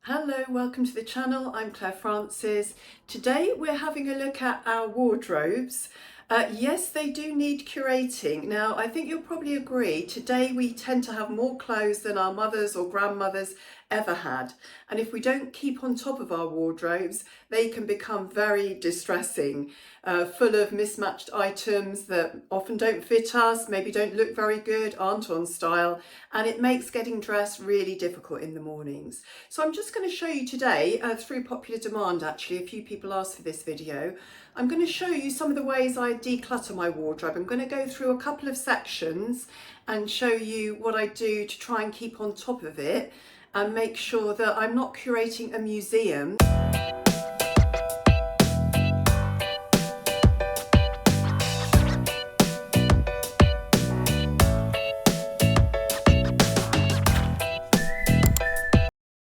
Hello, welcome to the channel. I'm Claire Francis. Today we're having a look at our wardrobes. Yes, they do need curating. Now, I think you'll probably agree, today we tend to have more clothes than our mothers or grandmothers ever had. And if we don't keep on top of our wardrobes, they can become very distressing, full of mismatched items that often don't fit us, maybe don't look very good, aren't on style, and it makes getting dressed really difficult in the mornings. So I'm just going to show you today, through popular demand actually, a few people asked for this video, I'm going to show you some of the ways I declutter my wardrobe. I'm going to go through a couple of sections and show you what I do to try and keep on top of it and make sure that I'm not curating a museum.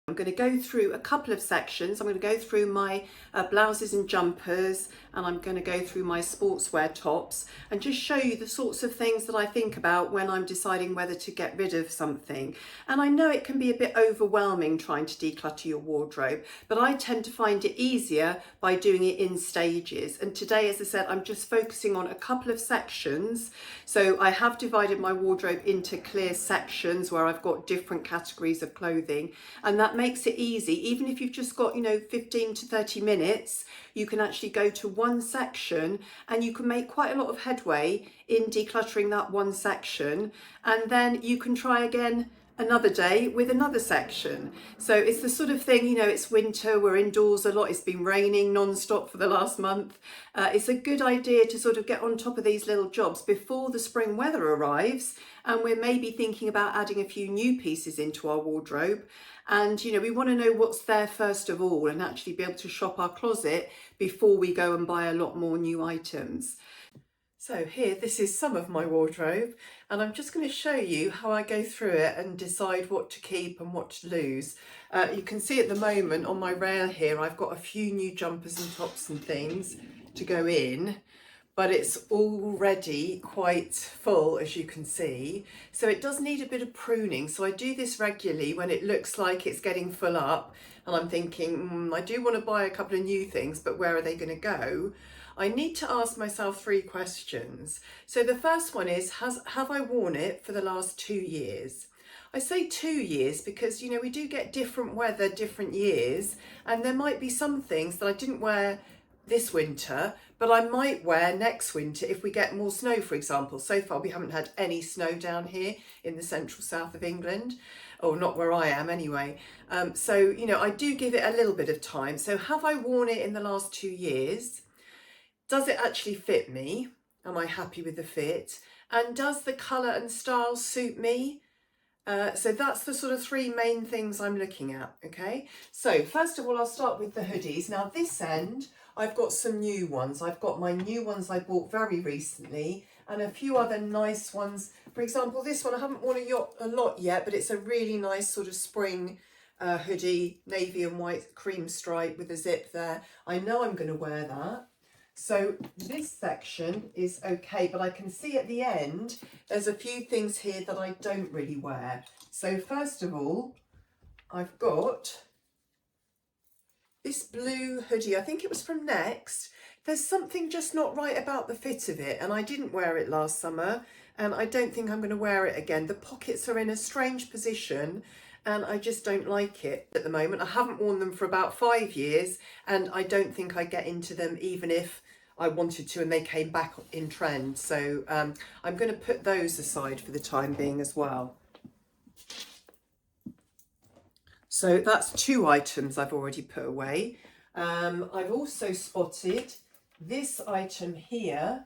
I'm going to go through a couple of sections. I'm going to go through my blouses and jumpers, and I'm going to go through my sportswear tops and just show you the sorts of things that I think about when I'm deciding whether to get rid of something. And I know it can be a bit overwhelming trying to declutter your wardrobe, but I tend to find it easier by doing it in stages. And today, as I said, I'm just focusing on a couple of sections. So I have divided my wardrobe into clear sections where I've got different categories of clothing, and that makes it easy. Even if you've just got 15 to 30 minutes, you can actually go to one section and you can make quite a lot of headway in decluttering that one section, and then you can try again another day with another section. So it's the sort of thing, it's winter, we're indoors a lot, it's been raining non-stop for the last month. It's a good idea to sort of get on top of these little jobs before the spring weather arrives, and we're maybe thinking about adding a few new pieces into our wardrobe. And we want to know what's there first of all and actually be able to shop our closet before we go and buy a lot more new items. So here, this is some of my wardrobe, and I'm just going to show you how I go through it and decide what to keep and what to lose. You can see at the moment on my rail here, I've got a few new jumpers and tops and things to go in, but it's already quite full, as you can see. So it does need a bit of pruning. So I do this regularly when it looks like it's getting full up and I'm thinking, I do want to buy a couple of new things, but where are they going to go? I need to ask myself 3 questions. So the first one is, have I worn it for the last 2 years? I say 2 years because, we do get different weather, different years, and there might be some things that I didn't wear this winter, but I might wear next winter if we get more snow, for example. So far, we haven't had any snow down here in the central south of England, or not where I am anyway. So, I do give it a little bit of time. So have I worn it in the last 2 years? Does it actually fit me? Am I happy with the fit? And does the colour and style suit me? So that's the sort of 3 main things I'm looking at, okay? So first of all, I'll start with the hoodies. Now this end, I've got some new ones. I've got my new ones I bought very recently and a few other nice ones. For example, this one I haven't worn a lot yet, but it's a really nice sort of spring hoodie, navy and white cream stripe with a zip there. I know I'm going to wear that. So this section is okay, but I can see at the end, there's a few things here that I don't really wear. So first of all, I've got this blue hoodie. I think it was from Next. There's something just not right about the fit of it, and I didn't wear it last summer, and I don't think I'm going to wear it again. The pockets are in a strange position, and I just don't like it at the moment. I haven't worn them for about 5 years, and I don't think I get into them even if I wanted to and they came back in trend. So I'm going to put those aside for the time being as well. So that's 2 items I've already put away. I've also spotted this item here.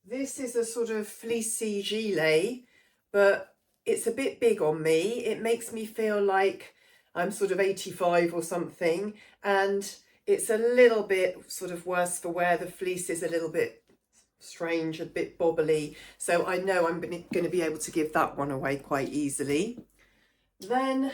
This is a sort of fleecy gilet, but it's a bit big on me. It makes me feel like I'm sort of 85 or something, and it's a little bit sort of worse for wear. The fleece is a little bit strange, a bit bobbly, so I know I'm going to be able to give that one away quite easily. Then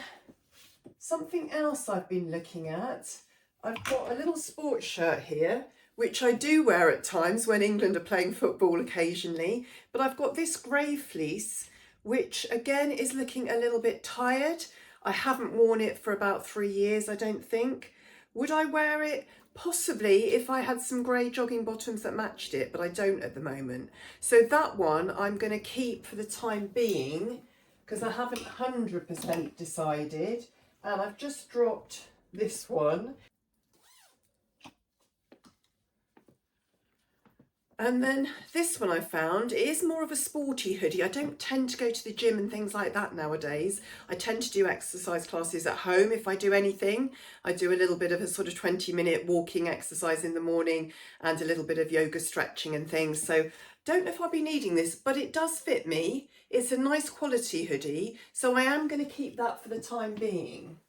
something else I've been looking at, I've got a little sports shirt here, which I do wear at times when England are playing football occasionally, but I've got this grey fleece, which again is looking a little bit tired. I haven't worn it for about 3 years, I don't think. Would I wear it? Possibly if I had some grey jogging bottoms that matched it, but I don't at the moment. So that one I'm going to keep for the time being because I haven't 100% decided. And I've just dropped this one. And then this one I found, it is more of a sporty hoodie. I don't tend to go to the gym and things like that nowadays. I tend to do exercise classes at home if I do anything. I do a little bit of a sort of 20-minute walking exercise in the morning and a little bit of yoga stretching and things. So don't know if I'll be needing this, but it does fit me. It's a nice quality hoodie, so I am going to keep that for the time being.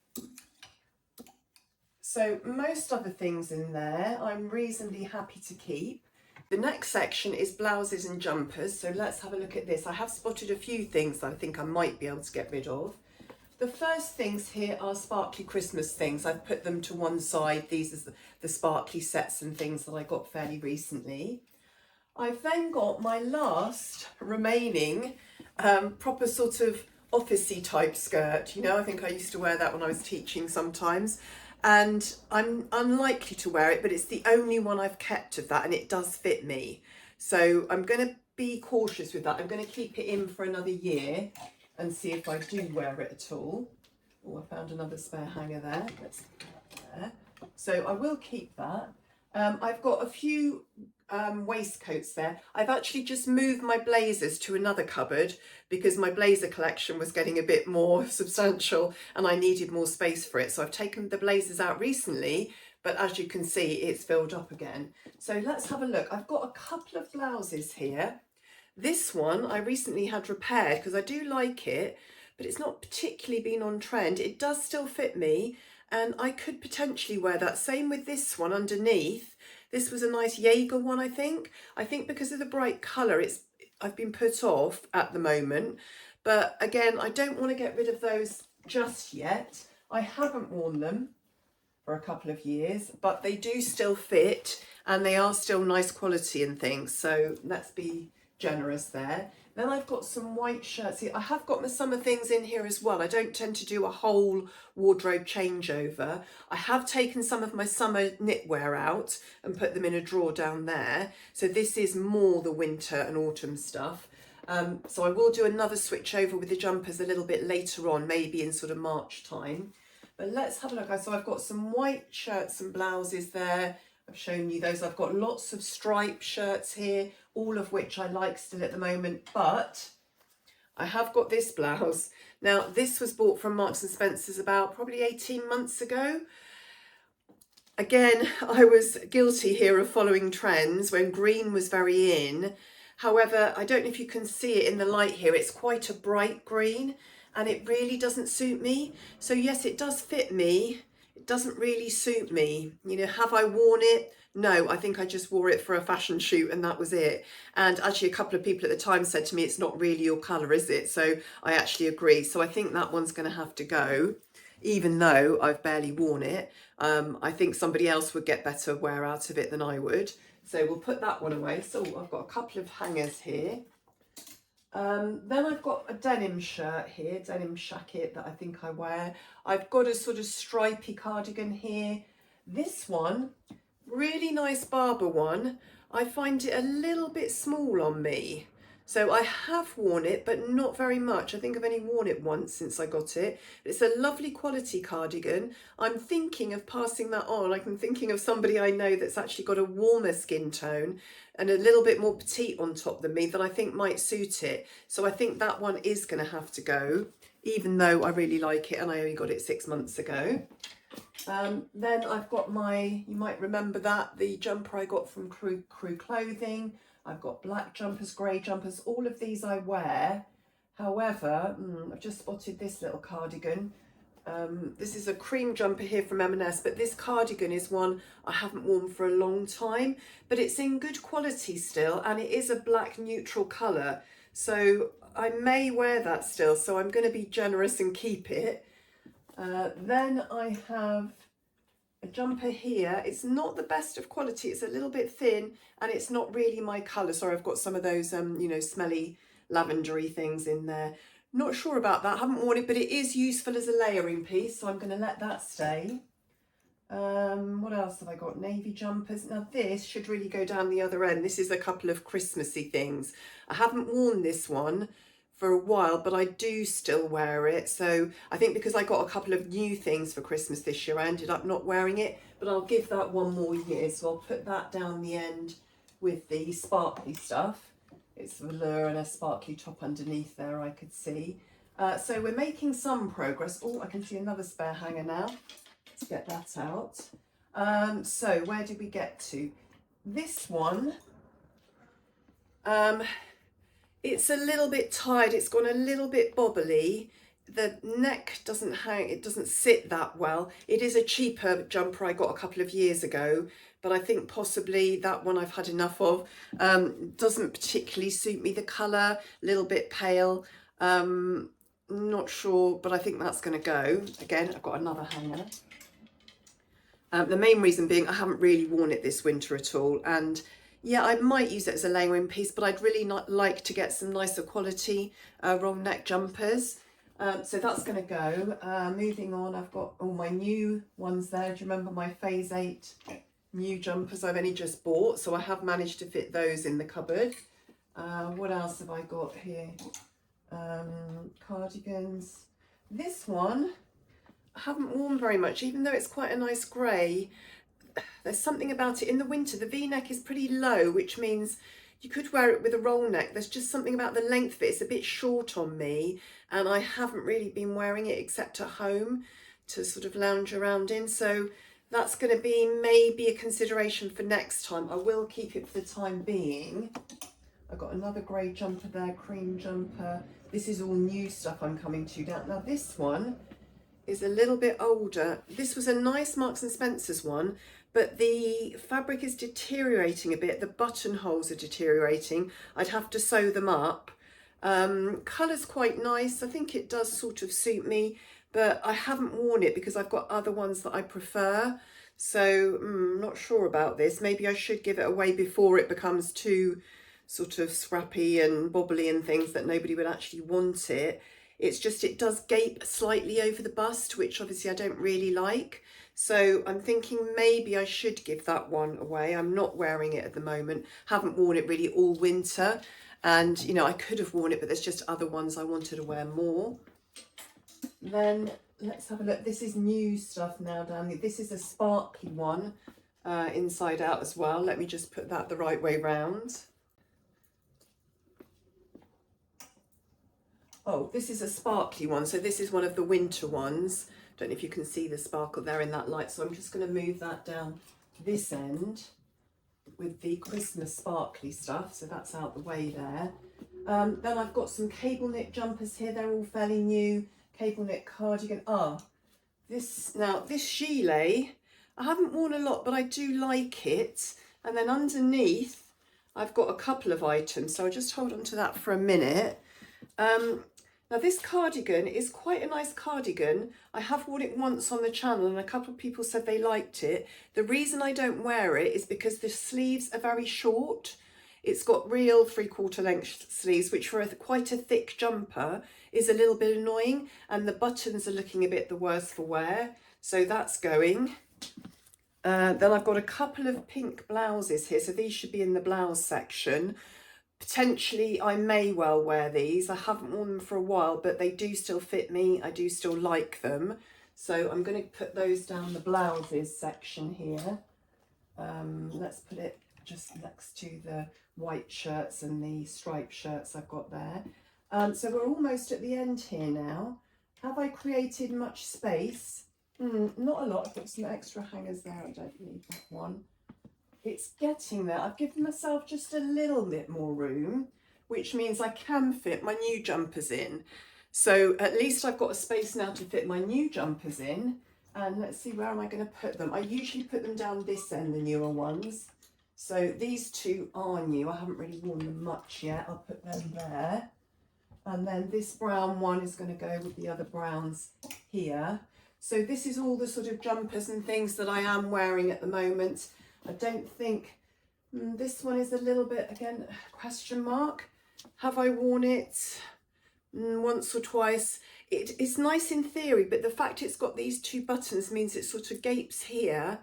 So most other things in there I'm reasonably happy to keep. The next section is blouses and jumpers, so let's have a look at this. I have spotted a few things that I think I might be able to get rid of. The first things here are sparkly Christmas things. I've put them to one side. These are the sparkly sets and things that I got fairly recently. I've then got my last remaining proper sort of officey type skirt. You know, I think I used to wear that when I was teaching sometimes. And I'm unlikely to wear it, but it's the only one I've kept of that, and it does fit me. So I'm going to be cautious with that. I'm going to keep it in for another year and see if I do wear it at all. Oh, I found another spare hanger there. Let's put that there. So I will keep that. I've got a few waistcoats there. I've actually just moved my blazers to another cupboard because my blazer collection was getting a bit more substantial and I needed more space for it. So I've taken the blazers out recently, but as you can see, it's filled up again. So let's have a look. I've got a couple of blouses here. This one I recently had repaired because I do like it, but it's not particularly been on trend. It does still fit me and I could potentially wear that. Same with this one underneath. This was a nice Jaeger one, I think. I think because of the bright colour, I've been put off at the moment. But again, I don't want to get rid of those just yet. I haven't worn them for a couple of years, but they do still fit and they are still nice quality and things. So let's be generous there. Then I've got some white shirts here. I have got my summer things in here as well. I don't tend to do a whole wardrobe changeover. I have taken some of my summer knitwear out and put them in a drawer down there. So this is more the winter and autumn stuff. So I will do another switch over with the jumpers a little bit later on, maybe in sort of March time. But let's have a look. So I've got some white shirts and blouses there. I've shown you those. I've got lots of striped shirts here, all of which I like still at the moment, but I have got this blouse. Now, this was bought from Marks and Spencer's about probably 18 months ago. Again, I was guilty here of following trends when green was very in. However, I don't know if you can see it in the light here. It's quite a bright green and it really doesn't suit me. So yes, it does fit me. It doesn't really suit me. You know, have I worn it? No, I think I just wore it for a fashion shoot and that was it. And actually a couple of people at the time said to me, it's not really your colour, is it? So I actually agree. So I think that one's going to have to go, even though I've barely worn it. I think somebody else would get better wear out of it than I would. So we'll put that one away. So I've got a couple of hangers here. Then I've got a denim shirt here, denim jacket that I think I wear. I've got a sort of stripy cardigan here. This one, really nice Barber one. I find it a little bit small on me. So I have worn it, but not very much. I think I've only worn it once since I got it. It's a lovely quality cardigan. I'm thinking of passing that on. I'm thinking of somebody I know that's actually got a warmer skin tone and a little bit more petite on top than me that I think might suit it. So I think that one is going to have to go, even though I really like it and I only got it 6 months ago. Then I've got my, you might remember that, the jumper I got from Crew Clothing. I've got black jumpers, grey jumpers, all of these I wear. However, I've just spotted this little cardigan. This is a cream jumper here from M&S, but this cardigan is one I haven't worn for a long time, but it's in good quality still, and it is a black neutral colour. So I may wear that still, so I'm going to be generous and keep it. Then I have a jumper here. It's not the best of quality. It's a little bit thin and it's not really my colour. Sorry, I've got some of those, you know, smelly lavendery things in there. Not sure about that, haven't worn it, but it is useful as a layering piece, so I'm going to let that stay. What else have I got? Navy jumpers. Now this should really go down the other end. This is a couple of Christmassy things. I haven't worn this one for a while, but I do still wear it. So I think because I got a couple of new things for Christmas this year, I ended up not wearing it, but I'll give that one more year. So I'll put that down the end with the sparkly stuff. It's velour and a sparkly top underneath there, I could see. So we're making some progress. Oh, I can see another spare hanger now. Let's get that out. So where did we get to? This one, it's a little bit tired. It's gone a little bit bobbly. The neck doesn't hang, it doesn't sit that well. It is a cheaper jumper I got a couple of years ago, but I think possibly that one I've had enough of. Doesn't particularly suit me. The colour, a little bit pale. Not sure, but I think that's going to go. Again, I've got another hanger. The main reason being I haven't really worn it this winter at all, and yeah, I might use it as a layering piece, but I'd really not like to get some nicer quality roll neck jumpers. So that's going to go. Moving on, I've got all my new ones there. Do you remember my Phase 8 new jumpers I've only just bought? So I have managed to fit those in the cupboard. What else have I got here? Cardigans. This one I haven't worn very much, even though it's quite a nice grey. There's something about it in the winter. The V-neck is pretty low, which means you could wear it with a roll neck. There's just something about the length of it. It's a bit short on me, and I haven't really been wearing it except at home to sort of lounge around in. So that's going to be maybe a consideration for next time. I will keep it for the time being. I've got another grey jumper there, cream jumper. This is all new stuff I'm coming to now. Now this one is a little bit older. This was a nice Marks and Spencer's one, but the fabric is deteriorating a bit. The buttonholes are deteriorating. I'd have to sew them up. Colour's quite nice. I think it does sort of suit me, but I haven't worn it because I've got other ones that I prefer. So not sure about this. Maybe I should give it away before it becomes too sort of scrappy and bobbly and things that nobody would actually want it. It's just, it does gape slightly over the bust, which obviously I don't really like. So I'm thinking maybe I should give that one away. I'm not wearing it at the moment. Haven't worn it really all winter. And, you know, I could have worn it, but there's just other ones I wanted to wear more. Then let's have a look. This is new stuff now down here. This is a sparkly one, inside out as well. Let me just put that the right way round. Oh, this is a sparkly one. So this is one of the winter ones. Don't know if you can see the sparkle there in that light. So I'm just going to move that down this end with the Christmas sparkly stuff. So that's out the way there. Then I've got some cable knit jumpers here. They're all fairly new. Cable knit cardigan. This gilet, I haven't worn a lot, but I do like it. And then underneath, I've got a couple of items. So I'll just hold on to that for a minute. Now this cardigan is quite a nice cardigan. I have worn it once on the channel and a couple of people said they liked it. The reason I don't wear it is because the sleeves are very short. It's got real 3/4 length sleeves, which for quite a thick jumper is a little bit annoying, and the buttons are looking a bit the worse for wear. So that's going. Then I've got a couple of pink blouses here. So these should be in the blouse section. Potentially I may well wear these. I haven't worn them for a while, but they do still fit me. I do still like them. So I'm going to put those down the blouses section here. Let's put it just next to the white shirts and the striped shirts I've got there. So we're almost at the end here now. Have I created much space? Not a lot. I've got some extra hangers there. I don't need that one. It's getting there. I've given myself just a little bit more room, which means I can fit my new jumpers in. So at least I've got a space now to fit my new jumpers in. And let's see, where am I going to put them? I usually put them down this end, the newer ones. So these two are new. I haven't really worn them much yet. I'll put them there. And then this brown one is going to go with the other browns here. So this is all the sort of jumpers and things that I am wearing at the moment. I don't think this one is a little bit, again, question mark. Have I worn it? once or twice. It's nice in theory, but the fact it's got these two buttons means it sort of gapes here,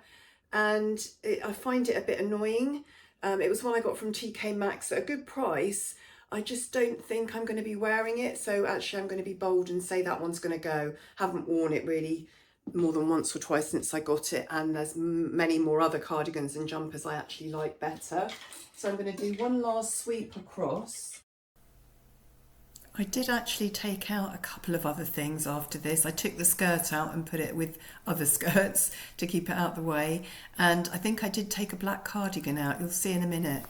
and I find it a bit annoying. It was one I got from TK Maxx at a good price. I just don't think I'm going to be wearing it, so actually I'm going to be bold and say that one's going to go. Haven't worn it really more than once or twice since I got it, and there's many more other cardigans and jumpers I actually like better. So I'm going to do one last sweep across. I did actually take out a couple of other things after this. I took the skirt out and put it with other skirts to keep it out of the way. And I think I did take a black cardigan out. You'll see in a minute.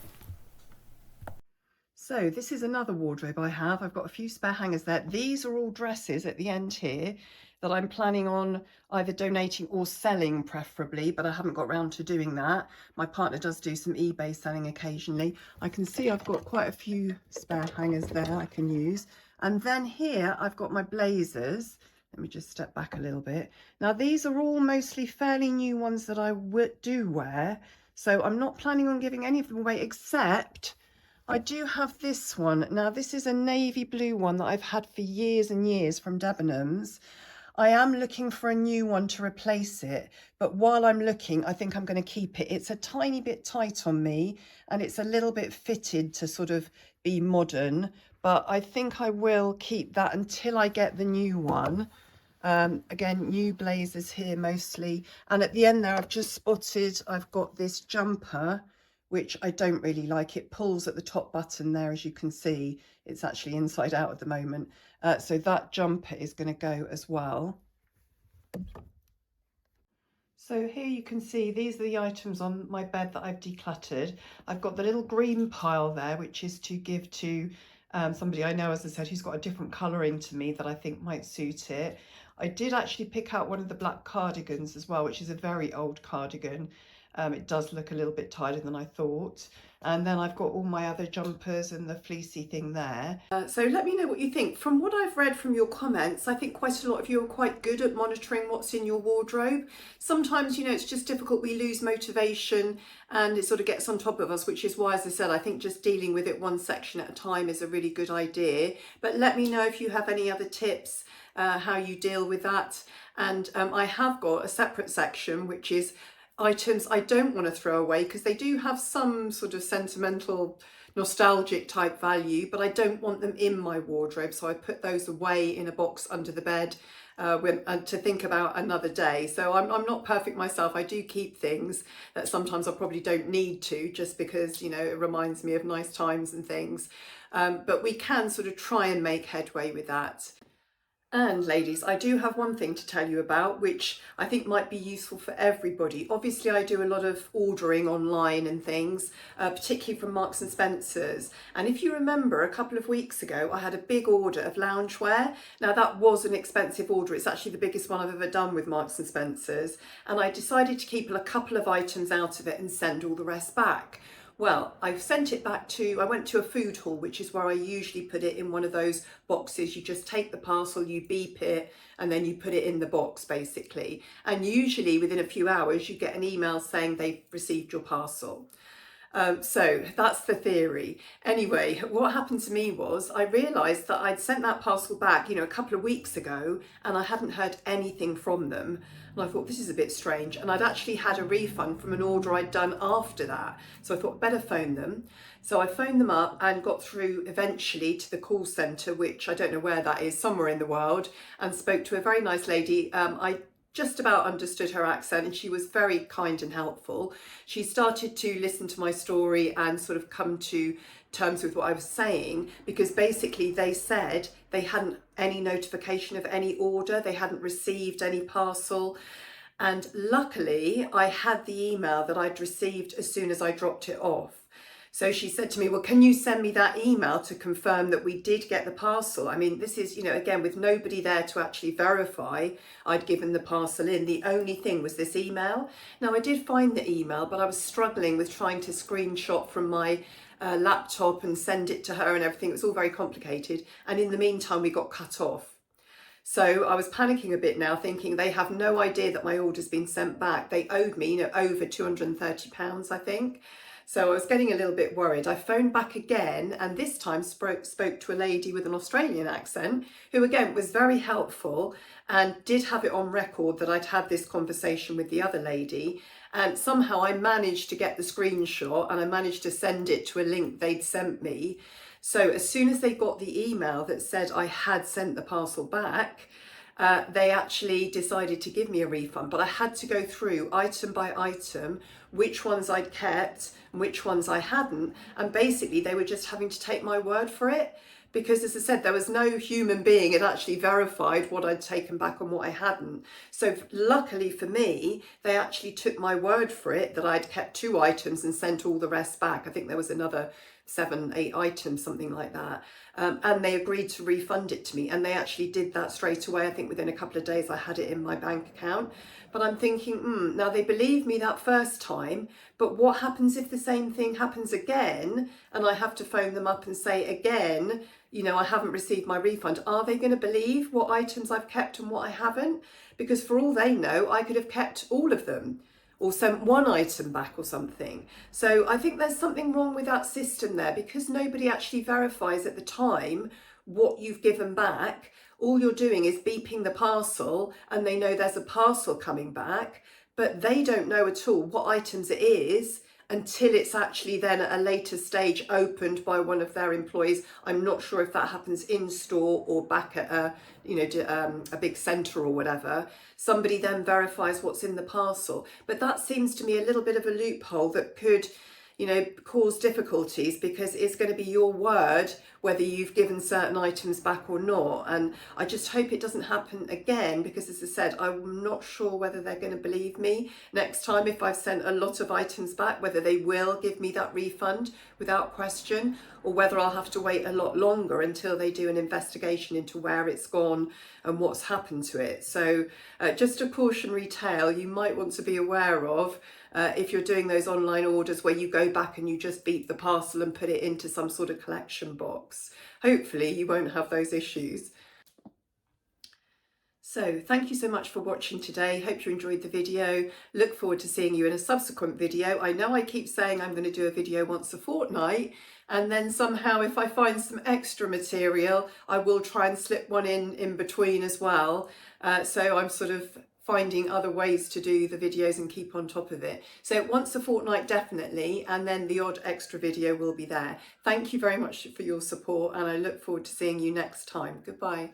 So this is another wardrobe I have. I've got a few spare hangers there. These are all dresses at the end here that I'm planning on either donating or selling preferably, but I haven't got round to doing that. My partner does do some eBay selling occasionally. I can see I've got quite a few spare hangers there I can use. And then here I've got my blazers. Let me just step back a little bit. Now these are all mostly fairly new ones that I do wear. So I'm not planning on giving any of them away, except I do have this one. Now this is a navy blue one that I've had for years and years from Debenhams. I am looking for a new one to replace it, but while I'm looking, I think I'm going to keep it. It's a tiny bit tight on me and it's a little bit fitted to sort of be modern, but I think I will keep that until I get the new one. Again, new blazers here mostly. And at the end there, I've just spotted, I've got this jumper, which I don't really like. It pulls at the top button there, as you can see. It's actually inside out at the moment. So that jumper is going to go as well. So here you can see these are the items on my bed that I've decluttered. I've got the little green pile there, which is to give to somebody I know, as I said, who's got a different colouring to me that I think might suit it. I did actually pick out one of the black cardigans as well, which is a very old cardigan. It does look a little bit tighter than I thought. And then I've got all my other jumpers and the fleecy thing there. So let me know what you think. From what I've read from your comments, I think quite a lot of you are quite good at monitoring what's in your wardrobe. Sometimes, you know, it's just difficult. We lose motivation and it sort of gets on top of us, which is why, as I said, I think just dealing with it one section at a time is a really good idea. But let me know if you have any other tips, how you deal with that. And I have got a separate section, which is items I don't want to throw away, because they do have some sort of sentimental, nostalgic type value, but I don't want them in my wardrobe. So I put those away in a box under the bed to think about another day. So I'm not perfect myself. I do keep things that sometimes I probably don't need to, just because, you know, it reminds me of nice times and things. But we can sort of try and make headway with that. And ladies, I do have one thing to tell you about, which I think might be useful for everybody. Obviously, I do a lot of ordering online and things, particularly from Marks and Spencer's. And if you remember, a couple of weeks ago, I had a big order of loungewear. Now, that was an expensive order. It's actually the biggest one I've ever done with Marks and Spencer's. And I decided to keep a couple of items out of it and send all the rest back. Well, I've sent it back I went to a food hall, which is where I usually put it in one of those boxes. You just take the parcel, you beep it, and then you put it in the box, basically. And usually within a few hours, you get an email saying they've received your parcel. So that's the theory. Anyway, what happened to me was I realised that I'd sent that parcel back, you know, a couple of weeks ago, and I hadn't heard anything from them. And I thought, this is a bit strange. And I'd actually had a refund from an order I'd done after that. So I thought, better phone them. So I phoned them up and got through eventually to the call centre, which I don't know where that is, somewhere in the world, and spoke to a very nice lady. I just about understood her accent, and she was very kind and helpful. She started to listen to my story and sort of come to terms with what I was saying, because basically they said they hadn't any notification of any order, they hadn't received any parcel. And luckily I had the email that I'd received as soon as I dropped it off. So she said to me, well, can you send me that email to confirm that we did get the parcel? I mean, this is, you know, again, with nobody there to actually verify I'd given the parcel in. The only thing was this email. Now, I did find the email, but I was struggling with trying to screenshot from my laptop and send it to her and everything. It was all very complicated. And in the meantime, we got cut off. So I was panicking a bit now, thinking they have no idea that my order's been sent back. They owed me, you know, over £230, I think. So I was getting a little bit worried. I phoned back again, and this time spoke to a lady with an Australian accent who again was very helpful and did have it on record that I'd had this conversation with the other lady. And somehow I managed to get the screenshot and I managed to send it to a link they'd sent me. So as soon as they got the email that said I had sent the parcel back, they actually decided to give me a refund, but I had to go through item by item which ones I'd kept and which ones I hadn't, and basically they were just having to take my word for it, because as I said, there was no human being had actually verified what I'd taken back and what I hadn't. So luckily for me, they actually took my word for it that I'd kept 2 items and sent all the rest back. I think there was another 7, 8 items, something like that. And they agreed to refund it to me, and they actually did that straight away. I think within a couple of days I had it in my bank account. But I'm thinking, now they believed me that first time, but what happens if the same thing happens again and I have to phone them up and say again, you know, I haven't received my refund? Are they going to believe what items I've kept and what I haven't? Because for all they know, I could have kept all of them or sent 1 item back or something. So I think there's something wrong with that system there, because nobody actually verifies at the time what you've given back. All you're doing is beeping the parcel and they know there's a parcel coming back, but they don't know at all what items it is until it's actually then at a later stage opened by one of their employees. I'm not sure if that happens in store or back at a big centre or whatever. Somebody then verifies what's in the parcel. But that seems to me a little bit of a loophole that could, you know, cause difficulties, because it's going to be your word whether you've given certain items back or not. And I just hope it doesn't happen again, because as I said, I'm not sure whether they're going to believe me next time if I've sent a lot of items back, whether they will give me that refund without question, or whether I'll have to wait a lot longer until they do an investigation into where it's gone and what's happened to it. So just a cautionary tale you might want to be aware of if you're doing those online orders where you go back and you just beep the parcel and put it into some sort of collection box. Hopefully you won't have those issues. So thank you so much for watching today. Hope you enjoyed the video. Look forward to seeing you in a subsequent video. I know I keep saying I'm going to do a video once a fortnight, and then somehow if I find some extra material, I will try and slip one in between as well. So I'm sort of finding other ways to do the videos and keep on top of it. So once a fortnight definitely, and then the odd extra video will be there. Thank you very much for your support, and I look forward to seeing you next time. Goodbye.